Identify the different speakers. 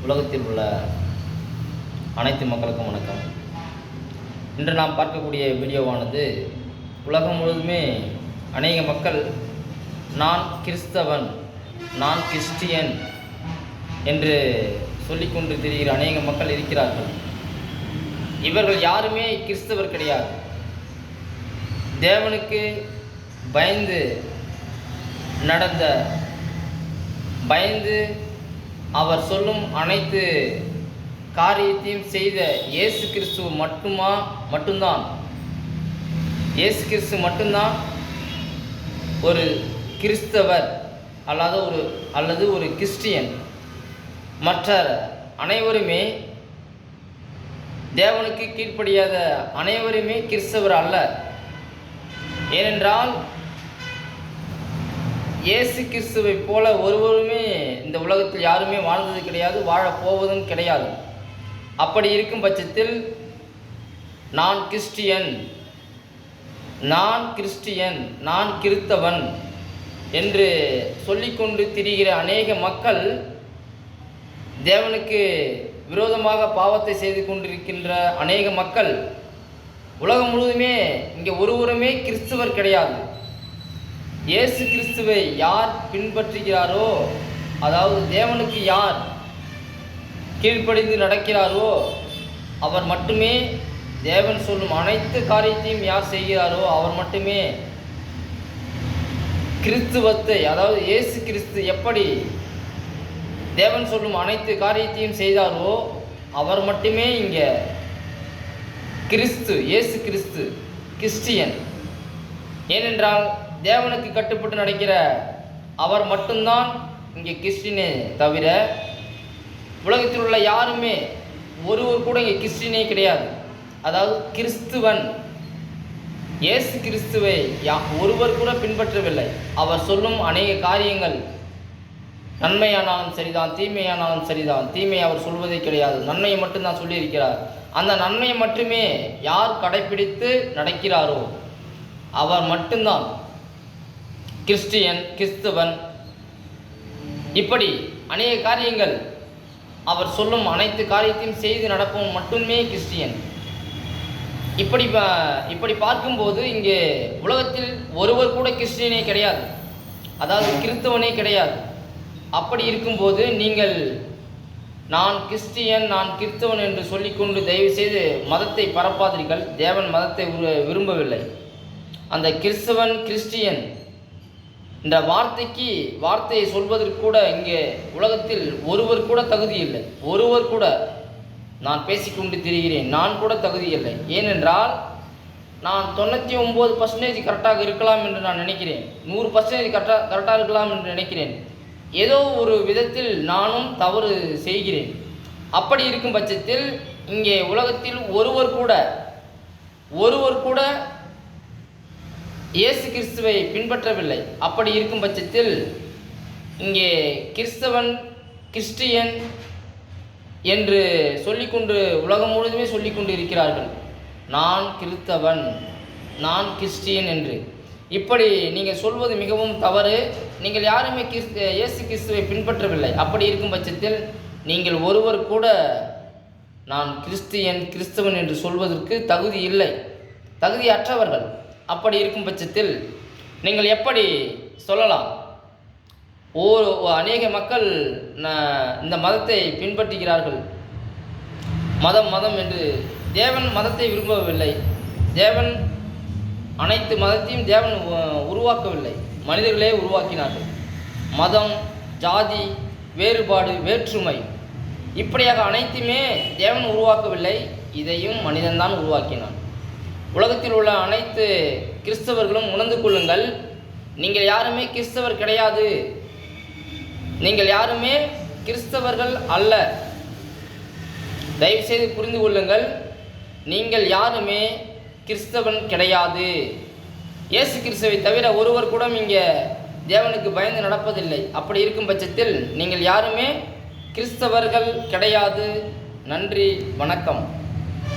Speaker 1: உலகத்தில் உள்ள அனைத்து மக்களுக்கும் வணக்கம். இன்று நாம் பார்க்கக்கூடிய வீடியோவானது உலகம் முழுவதுமே அநேக மக்கள் நான் கிறிஸ்தவன், நான் கிறிஸ்டியன் என்று சொல்லிக்கொண்டு திரிகிற அநேக மக்கள் இருக்கிறார்கள். இவர்கள் யாருமே கிறிஸ்தவர் கிடையாது. தேவனுக்கு பயந்து அவர் சொல்லும் அனைத்து காரியத்தையும் செய்த இயேசு கிறிஸ்து மட்டும்தான் இயேசு கிறிஸ்து மட்டும்தான் ஒரு கிறிஸ்தவர் அல்லது ஒரு கிறிஸ்டியன். மற்ற அனைவருமே தேவனுக்கு கீழ்ப்படியாத அனைவருமே கிறிஸ்தவர் அல்ல. ஏனென்றால் இயேசு கிறிஸ்துவை போல ஒருவருமே இந்த உலகத்தில் யாருமே வாழ்ந்தது கிடையாது, வாழப்போவதும் கிடையாது. அப்படி இருக்கும் பட்சத்தில் நான் கிறிஸ்டியன், நான் கிறிஸ்தவன் என்று சொல்லிக்கொண்டு திரிகிற அநேக மக்கள் தேவனுக்கு விரோதமாக பாவத்தை செய்து கொண்டிருக்கின்ற அநேக மக்கள் உலகம் முழுவதுமே இங்கே ஒருவருமே கிறிஸ்தவர் கிடையாது. இயேசு கிறிஸ்துவை யார் பின்பற்றுகிறாரோ, அதாவது தேவனுக்கு யார் கீழ்ப்படிந்து நடக்கிறாரோ அவர் மட்டுமே, தேவன் சொல்லும் அனைத்து காரியத்தையும் யார் செய்கிறாரோ அவர் மட்டுமே கிறிஸ்துவத்தை, அதாவது இயேசு கிறிஸ்து எப்படி தேவன் சொல்லும் அனைத்து காரியத்தையும் செய்தாரோ அவர் மட்டுமே இங்கே இயேசு கிறிஸ்து கிறிஸ்டியன். ஏனென்றால் தேவனுக்கு கட்டுப்பட்டு நடக்கிற அவர் மட்டும்தான் இங்கே கிறிஸ்டினே தவிர உலகத்தில் உள்ள யாருமே ஒருவர் கூட இங்கே கிறிஸ்டினே கிடையாது. அதாவது கிறிஸ்துவன் இயேசு கிறிஸ்துவை ஒருவர் கூட பின்பற்றவில்லை. அவர் சொல்லும் அநேக காரியங்கள் நன்மையானாலும் சரிதான், தீமையானாலும் சரிதான். தீமை அவர் சொல்வதே கிடையாது, நன்மையை மட்டும்தான் சொல்லியிருக்கிறார். அந்த நன்மையை மட்டுமே யார் கடைப்பிடித்து நடக்கிறாரோ அவர் மட்டும்தான் கிறிஸ்தவன். இப்படி அநேக காரியங்கள் அவர் சொல்லும் அனைத்து காரியத்தையும் செய்து நடப்பவன் மட்டுமே கிறிஸ்டியன். இப்படி பார்க்கும்போது இங்கே உலகத்தில் ஒருவர் கூட கிறிஸ்டியனே கிடையாது, அதாவது கிறிஸ்தவனே கிடையாது. அப்படி இருக்கும்போது நீங்கள் நான் கிறிஸ்டியன், நான் கிறிஸ்தவன் என்று சொல்லிக்கொண்டு தயவு செய்து மதத்தை பரப்பாதீர்கள். தேவன் மதத்தை விரும்பவில்லை. அந்த கிறிஸ்டியன் என்ற வார்த்தையை சொல்வதற்கு கூட இங்கே உலகத்தில் ஒருவர் கூட தகுதி இல்லை. ஒருவர் கூட, நான் பேசிக்கொண்டு திரிகிறேன், நான் கூட தகுதி இல்லை. ஏனென்றால் நான் 99% கரெக்டாக இருக்கலாம் என்று நான் நினைக்கிறேன், 100% கரெக்டாக இருக்கலாம் என்று நினைக்கிறேன். ஏதோ ஒரு விதத்தில் நானும் தவறு செய்கிறேன். அப்படி இருக்கும் பட்சத்தில் இங்கே உலகத்தில் ஒருவர் கூட இயேசு கிறிஸ்துவை பின்பற்றவில்லை. அப்படி இருக்கும் பட்சத்தில் இங்கே கிறிஸ்டியன் என்று சொல்லிக்கொண்டு உலகம் முழுவதுமே சொல்லிக்கொண்டு இருக்கிறார்கள், நான் கிறிஸ்தவன், நான் கிறிஸ்டியன் என்று. இப்படி நீங்கள் சொல்வது மிகவும் தவறு. நீங்கள் யாருமே இயேசு கிறிஸ்துவை பின்பற்றவில்லை. அப்படி இருக்கும் பட்சத்தில் நீங்கள் ஒருவர் கூட நான் கிறிஸ்தவன் என்று சொல்வதற்கு தகுதி இல்லை, தகுதியற்றவர்கள். அப்படி இருக்கும் பட்சத்தில் நீங்கள் எப்படி சொல்லலாம்? அநேக மக்கள் இந்த மதத்தை பின்பற்றுகிறார்கள். மதம் என்று தேவன் மதத்தை விரும்பவில்லை. தேவன் அனைத்து மதத்தையும் தேவன் உருவாக்கவில்லை, மனிதர்களே உருவாக்கினார்கள். மதம், ஜாதி, வேறுபாடு, வேற்றுமை இப்படியாக அனைத்துமே தேவன் உருவாக்கவில்லை, இதையும் மனிதன்தான் உருவாக்கினான். உலகத்தில் உள்ள அனைத்து கிறிஸ்தவர்களும் உணர்ந்து கொள்ளுங்கள், நீங்கள் யாருமே கிறிஸ்தவர் கிடையாது, நீங்கள் யாருமே கிறிஸ்தவர்கள் அல்ல. தயவுசெய்து புரிந்து கொள்ளுங்கள், நீங்கள் யாருமே கிறிஸ்தவன் கிடையாது. இயேசு கிறிஸ்துவை தவிர ஒருவர் கூட இங்கே தேவனுக்கு பயந்து நடப்பதில்லை. அப்படி இருக்கும் பட்சத்தில் நீங்கள் யாருமே கிறிஸ்தவர்கள் கிடையாது. நன்றி, வணக்கம்.